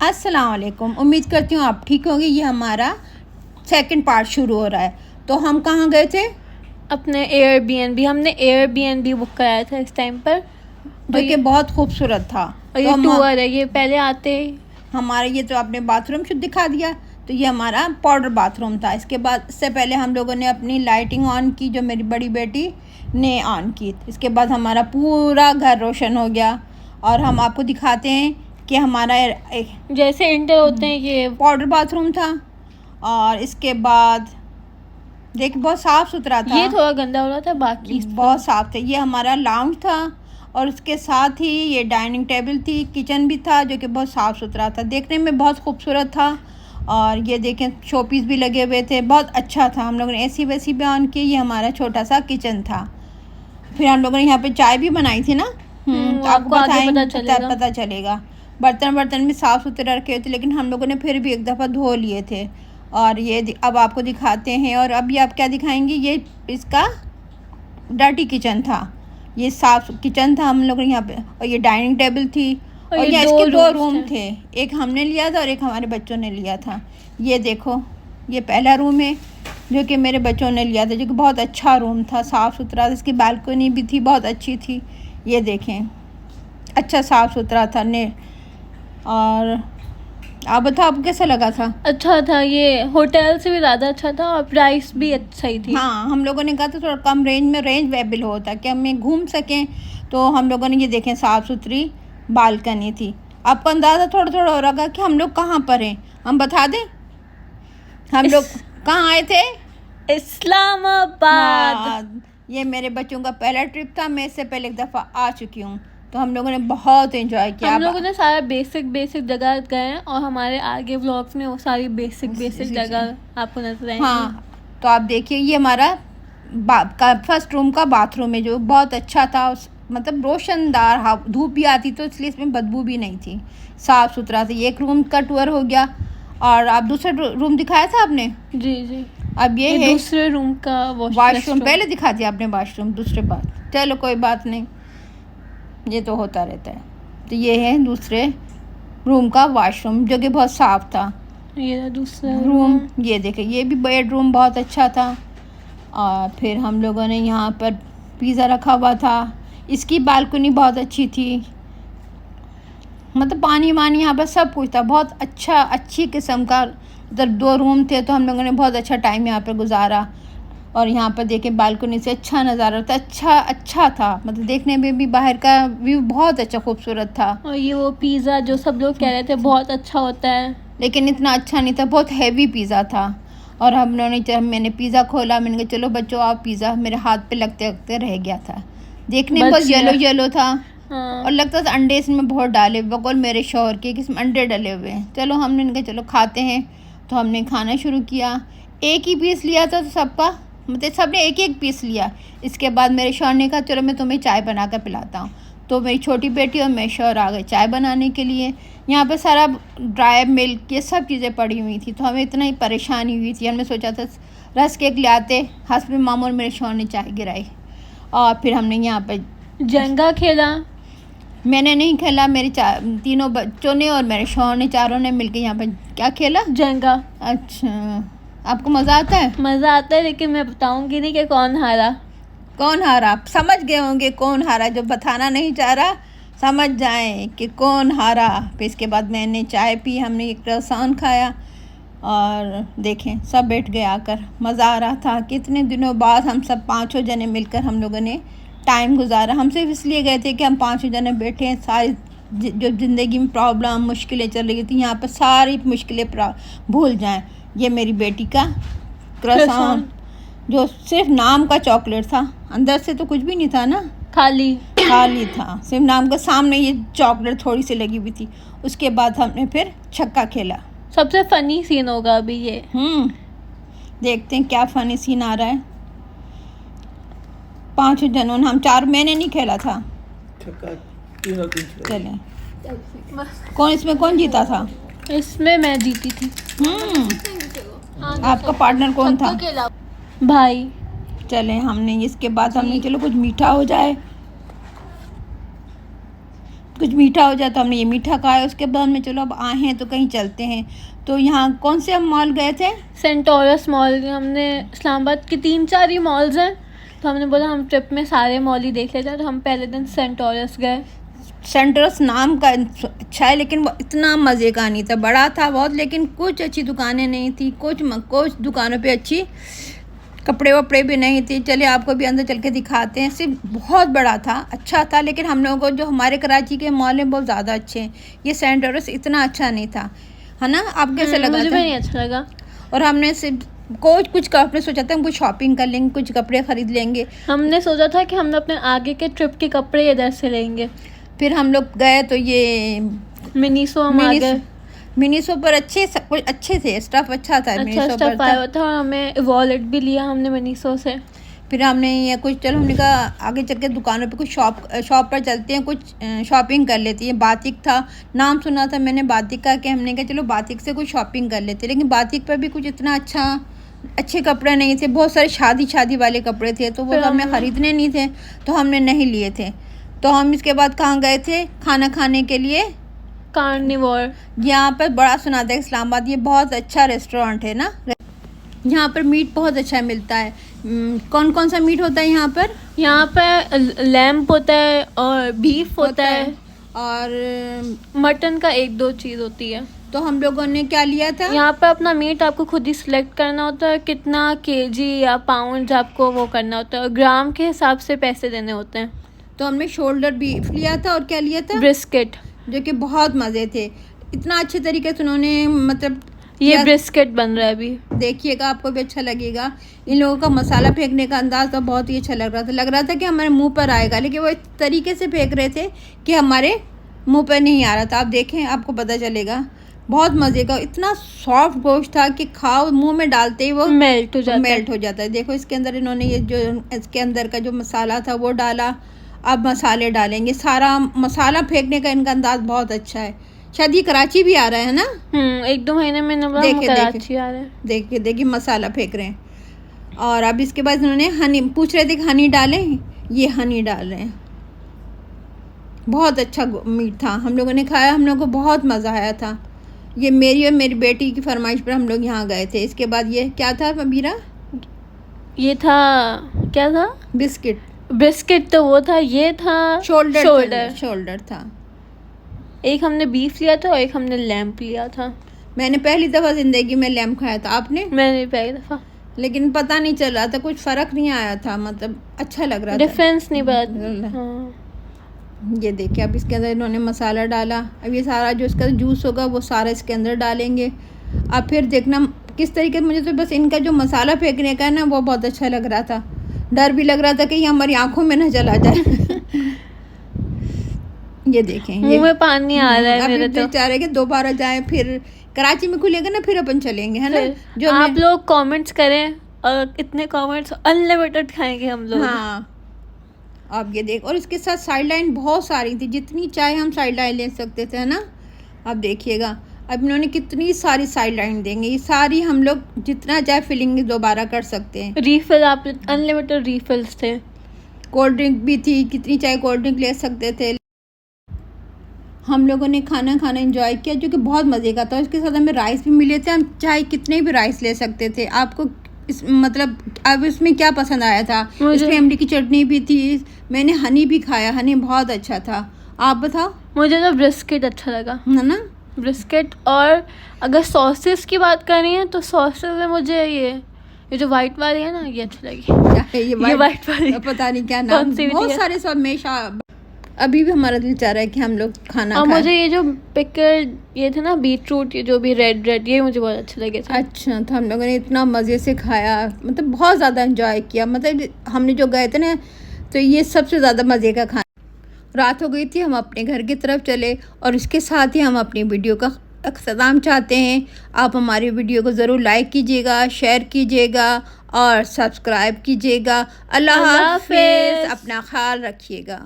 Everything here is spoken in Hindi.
अस्सलाम वालेकुम। उम्मीद करती हूँ आप ठीक होंगे। ये हमारा सेकंड पार्ट शुरू हो रहा है। तो हम कहाँ गए थे? अपने एयरबीएनबी। हमने एयरबीएनबी बुक कराया था इस टाइम पर, जो कि बहुत खूबसूरत था। और ये टूर है। ये पहले आते हमारे ये तो आपने बाथरूम शुद्ध दिखा दिया। तो ये हमारा पाउडर बाथरूम था। इसके बाद इससे पहले हम लोगों ने अपनी लाइटिंग ऑन की, जो मेरी बड़ी बेटी ने ऑन की। इसके बाद हमारा पूरा घर रोशन हो गया। और हम आपको दिखाते हैं कि हमारा एक जैसे इंटर होते हैं ये पाउडर बाथरूम था। और इसके बाद देख बहुत साफ़ सुथरा था। ये थोड़ा गंदा हो रहा था, बाकी बहुत साफ़ था। ये हमारा लाउंज था और उसके साथ ही ये डाइनिंग टेबल थी, किचन भी था जो कि बहुत साफ़ सुथरा था, देखने में बहुत खूबसूरत था। और ये देखें शोपीस भी लगे हुए थे, बहुत अच्छा था। हम लोगों ने एसी वैसी भी ऑन की। ये हमारा छोटा सा किचन था। फिर हम लोगों ने यहाँ पे चाय भी बनाई थी ना। तो आपको पता चलेगा। बर्तन भी साफ़ सुथरे रखे थे, लेकिन हम लोगों ने फिर भी एक दफ़ा धो लिए थे। और ये अब आपको दिखाते हैं। और अभी आप क्या दिखाएंगे? ये इसका डर्टी किचन था, ये साफ किचन था हम लोग यहाँ पे। और ये डाइनिंग टेबल थी। और ये इसके दो रूम थे, एक हमने लिया था और एक हमारे बच्चों ने लिया था। ये देखो, ये पहला रूम है जो कि मेरे बच्चों ने लिया था, जो कि बहुत अच्छा रूम था, साफ़ सुथरा था। इसकी बालकनी भी थी, बहुत अच्छी थी। ये देखें, अच्छा साफ़ सुथरा था ने। और आप बताओ, आपको कैसा लगा था? अच्छा था, ये होटल से भी ज़्यादा अच्छा था और प्राइस भी सही थी। हाँ, हम लोगों ने कहा था थोड़ा कम रेंज में रेंज अवेलेबल हो ताकि हमें घूम सकें। तो हम लोगों ने ये देखें, साफ़ सुथरी बालकनी थी। आपको अंदाज़ा थोड़ा थोड़ा हो रहा कि हम लोग कहाँ पर हैं। हम बता दें हम लोग कहाँ आए थे? इस्लामाबाद। ये मेरे बच्चों का पहला ट्रिप था। मैं इससे पहले एक दफ़ा आ चुकी हूँ। तो हम लोगों ने बहुत एंजॉय किया। हम लोगों ने सारा बेसिक जगह गए हैं और हमारे आगे ब्लॉग्स में वो सारी बेसिक जगह आपको नजर आएंगी। हाँ, तो आप देखिए, ये हमारा फर्स्ट रूम का बाथरूम है, जो बहुत अच्छा था। मतलब रोशनदार, धूप भी आती तो इसलिए इसमें बदबू भी नहीं थी, साफ़ सुथरा था। ये एक रूम का टूर हो गया। और आप दूसरा रूम दिखाया था आपने? जी। अब ये है दूसरे रूम का वॉशरूम। पहले दिखा दिया आपने वॉशरूम, दूसरे बात। चलो कोई बात नहीं, ये तो होता रहता है। तो ये है दूसरे रूम का वॉशरूम, जो कि बहुत साफ़ था। ये दूसरा रूम, ये देखें, ये भी बेडरूम बहुत अच्छा था। और फिर हम लोगों ने यहाँ पर पिज़्ज़ा रखा हुआ था। इसकी बालकनी बहुत अच्छी थी, मतलब पानी वानी यहाँ पर सब कुछ था, बहुत अच्छा, अच्छी किस्म का। मतलब 2 रूम थे, तो हम लोगों ने बहुत अच्छा टाइम यहाँ पर गुजारा। और यहाँ पर देखें, बालकनी से अच्छा नज़ारा था, अच्छा था। मतलब देखने में भी बाहर का व्यू बहुत अच्छा खूबसूरत था। और ये वो पिज़्ज़ा जो सब लोग कह रहे थे बहुत अच्छा होता है, लेकिन इतना अच्छा नहीं था, बहुत हैवी पिज़्ज़ा था। और मैंने पिज़्ज़ा खोला, मैंने कहा चलो बच्चों आप पिज़्ज़ा, मेरे हाथ पे लगते लगते रह गया था। देखने में बहुत येलो था। हाँ। और लगता था अंडे इसमें बहुत डाले, बकौल मेरे शौहर के कि इसमें अंडे डले हुए हैं। चलो हमने कहा चलो खाते हैं। तो हमने खाना शुरू किया। एक ही पीस लिया था तो सबका, मतलब सबने एक एक पीस लिया। इसके बाद मेरे शौहर ने कहा चलो मैं तुम्हें चाय बना कर पिलाता हूँ। तो मेरी छोटी बेटी और मेरे शौहर आ गए चाय बनाने के लिए। यहाँ पर सारा ड्राई मिल्क, ये सब चीज़ें पड़ी हुई थी। तो हमें इतना ही परेशानी हुई थी, हमने सोचा था रस केक ले आते। हस्बैंड मामू और मेरे शौहर ने चाय गिराई। और फिर हमने यहाँ पर जंगा खेला। मैंने नहीं खेला, मेरे तीनों बच्चों ने और मेरे शौहर ने, चारों ने मिलकर यहाँ पर क्या खेला? जंगा। अच्छा, आपको मज़ा आता है? मज़ा आता है, लेकिन मैं बताऊंगी नहीं कि कौन हारा। कौन हारा? आप समझ गए होंगे कौन हारा। जो बताना नहीं चाह रहा समझ जाएं कि कौन हारा। फिर इसके बाद मैंने चाय पी, हमने एक क्रॉसान खाया। और देखें सब बैठ गए आकर, मज़ा आ रहा था। कितने दिनों बाद हम सब 5 जने मिलकर हम लोगों ने टाइम गुजारा। हम सिर्फ इसलिए गए थे कि हम 5 जने बैठे हैं। सारी जो ज़िंदगी में प्रॉब्लम मुश्किलें चल रही थी, यहाँ पर सारी मुश्किलें भूल जाएं। ये मेरी बेटी का क्रॉसान, जो सिर्फ नाम का चॉकलेट था, अंदर से तो कुछ भी नहीं था ना, खाली था, सिर्फ नाम का। सामने ये चॉकलेट थोड़ी सी लगी हुई थी। उसके बाद हमने फिर छक्का खेला। सबसे फनी सीन होगा अभी ये। देखते हैं क्या फनी सीन आ रहा है। 5 जनों ने, हम 4, मैंने नहीं खेला था। चले, इसमें कौन जीता था? इसमें मैं जीती थी। आपका पार्टनर कौन था? भाई। चले, हमने इसके बाद हमने चलो कुछ मीठा हो जाए। कुछ मीठा हो जाए तो हमने ये मीठा खाया। उसके बाद हमने चलो अब आए हैं तो कहीं चलते हैं। तो यहाँ कौन से हम मॉल गए थे? Centaurus mall. हमने इस्लामाबाद के 3-4 ही मॉल्स हैं, तो हमने बोला हम ट्रिप में सारे मॉल ही देख लेते हैं। तो हम पहले दिन सेंटोरस गए। सेंटोरस नाम का अच्छा है, लेकिन वो इतना मज़े का नहीं था। बड़ा था बहुत, लेकिन कुछ अच्छी दुकानें नहीं थी। कुछ दुकानों पे अच्छी कपड़े वपड़े भी नहीं थे। चलिए आपको भी अंदर चल के दिखाते हैं। सिर्फ बहुत बड़ा था, अच्छा था, लेकिन हम लोगों को जो हमारे कराची के मॉल हैं बहुत ज़्यादा अच्छे हैं। ये सेंटोरस इतना अच्छा नहीं था, है ना? आप कैसे लगा? मुझे भी नहीं अच्छा लगा। और हमने सिर्फ कुछ आपने सोचा था हम कुछ शॉपिंग कर लेंगे, कुछ कपड़े ख़रीद लेंगे। हमने सोचा था कि हम अपने आगे के ट्रिप के कपड़े इधर से लेंगे। फिर हम लोग गए तो ये मिनीसो हम आ गए। मिनीसो पर सब कुछ अच्छे थे, स्टफ अच्छा था। अच्छा स्टफ आया था और हमें वॉलेट भी लिया हमने मिनीसो से। फिर हमने ये कुछ चलो हमने कहा आगे चल के दुकानों पे कुछ शॉप पर चलते हैं, कुछ शॉपिंग कर लेती है। बातिक था, नाम सुना था मैंने बातिक का, कि हमने कहा चलो बातिक से कुछ शॉपिंग कर लेते। लेकिन बातिक पर भी कुछ इतना अच्छे कपड़े नहीं थे। बहुत सारे शादी वाले कपड़े थे, तो वो तो हमें ख़रीदने नहीं थे, तो हमने नहीं लिए थे। तो हम इसके बाद कहाँ गए थे? खाना खाने के लिए कार्निवोर। यहाँ पर बड़ा सुना था इस्लामाबाद, ये बहुत अच्छा रेस्टोरेंट है ना। यहाँ पर मीट बहुत अच्छा मिलता है। कौन कौन सा मीट होता है यहाँ पर? यहाँ पे लैम्प होता है और बीफ होता है और मटन का 1-2 चीज़ होती है। तो हम लोगों ने क्या लिया था? यहाँ पे अपना मीट आपको खुद ही सिलेक्ट करना होता है, कितना केजी या पाउंड आपको वो करना होता है, और ग्राम के हिसाब से पैसे देने होते हैं। तो हमने शोल्डर बीफ लिया था, और क्या लिया था? ब्रिस्केट, जो कि बहुत मज़े थे। इतना अच्छे तरीके से उन्होंने मतलब ये ब्रिस्केट बन रहा है अभी, देखिएगा आपको भी अच्छा लगेगा। इन लोगों का मसाला फेंकने का अंदाज़ तो बहुत ही अच्छा लग रहा था कि हमारे मुंह पर आएगा, लेकिन वो इस तरीके से फेंक रहे थे कि हमारे मुंह पर नहीं आ रहा था। आप देखें आपको पता चलेगा। बहुत मज़े का, इतना सॉफ्ट गोश्त था कि खाओ मुंह में डालते ही वो मेल्ट हो जाता है। देखो इसके अंदर इन्होंने ये जो इसके अंदर का जो मसाला था वो डाला। अब मसाले डालेंगे। सारा मसाला फेंकने का इनका अंदाज बहुत अच्छा है। शायद ये कराची भी आ रहा है ना? 1-2 महीने में कराची आ रहे हैं। देखिए मसाला फेंक रहे हैं। और अब इसके बाद इन्होंने हनी पूछ रहे थे कि हनी डालें, ये हनी डाल रहे हैं। बहुत अच्छा मीट था, हम लोगों ने खाया, हम लोगों को बहुत मज़ा आया था। ये मेरी और मेरी बेटी की फरमाइश पर हम लोग यहाँ गए थे। इसके बाद ये क्या था मबीरा? ये था, क्या था? बिस्किट तो वो था, ये था शोल्डर था। एक हमने बीफ लिया था और एक हमने लैम्प लिया था। मैंने पहली दफ़ा ज़िंदगी में लैम्प खाया था। आपने? मैंने पहली दफ़ा। लेकिन पता नहीं चल रहा था, कुछ फ़र्क नहीं आया था, मतलब अच्छा लग रहा था, डिफरेंस नहीं पता। हाँ। ये देखिए अब इसके अंदर इन्होंने मसाला डाला। अब ये सारा जो इसका जूस होगा वो सारा इसके अंदर डालेंगे। अब फिर देखना किस तरीके से, मुझे तो बस इनका जो मसाला फेंकने का है ना वो बहुत अच्छा लग रहा था। डर भी लग रहा था कि ये हमारी आंखों में न चला जाए। ये देखें, मुंह में पानी आ रहा है मेरे तो। चाह रहे कि दोबारा जाएं, फिर कराची में खुलेगा ना फिर अपन चलेंगे, है ना? जो आप लोग कमेंट्स करें, और इतने कमेंट्स अनलिमिटेड खाएंगे हम लोग। हाँ आप ये देख, और इसके साथ साइड लाइन बहुत सारी थी, जितनी चाहे हम साइड लाइन ले सकते थे, है ना? अब देखिएगा अब इन्होंने कितनी सारी साइड लाइन देंगे। ये सारी हम लोग जितना चाहे फिलिंग दोबारा कर सकते हैं। रीफिल, आप अनलिमिटेड रीफिल्स थे। कोल्ड ड्रिंक भी थी, कितनी चाहे कोल्ड ड्रिंक ले सकते थे। हम लोगों ने खाना एंजॉय किया, जो कि बहुत मज़े का था। इसके साथ हमें राइस भी मिले थे, हम चाहे कितने भी राइस ले सकते थे। आपको मतलब अब इसमें क्या पसंद आया था? इसमें इमली की चटनी भी थी, मैंने हनी भी खाया, हनी बहुत अच्छा था। आप बताओ? मुझे तो ब्रिस्किट अच्छा लगा, है ना? ब्रिस्किट। और अगर सॉसेस की बात करनी है तो सॉसेस में मुझे ये जो वाइट वाली है ना, ये अच्छी लगी। ये वाइट वाली पता नहीं क्या नाम, बहुत सारे सब हमेशा। अभी भी हमारा दिल चाह रहा है कि हम लोग खाना और मुझे ये जो पिकल ये थे ना, बीटरूट, ये जो भी रेड ये मुझे बहुत अच्छे लगे थे। अच्छा, तो हम लोगों ने इतना मज़े से खाया, मतलब बहुत ज़्यादा एंजॉय किया। मतलब हमने जो गए थे ना, तो ये सबसे ज़्यादा मज़े का खाना। रात हो गई थी, हम अपने घर की तरफ चले, और इसके साथ ही हम अपनी वीडियो का अख्ताम चाहते हैं। आप हमारी वीडियो को ज़रूर लाइक कीजिएगा, शेयर कीजिएगा और सब्सक्राइब कीजिएगा। अल्लाह हाफ़िज़, अपना ख्याल रखिएगा।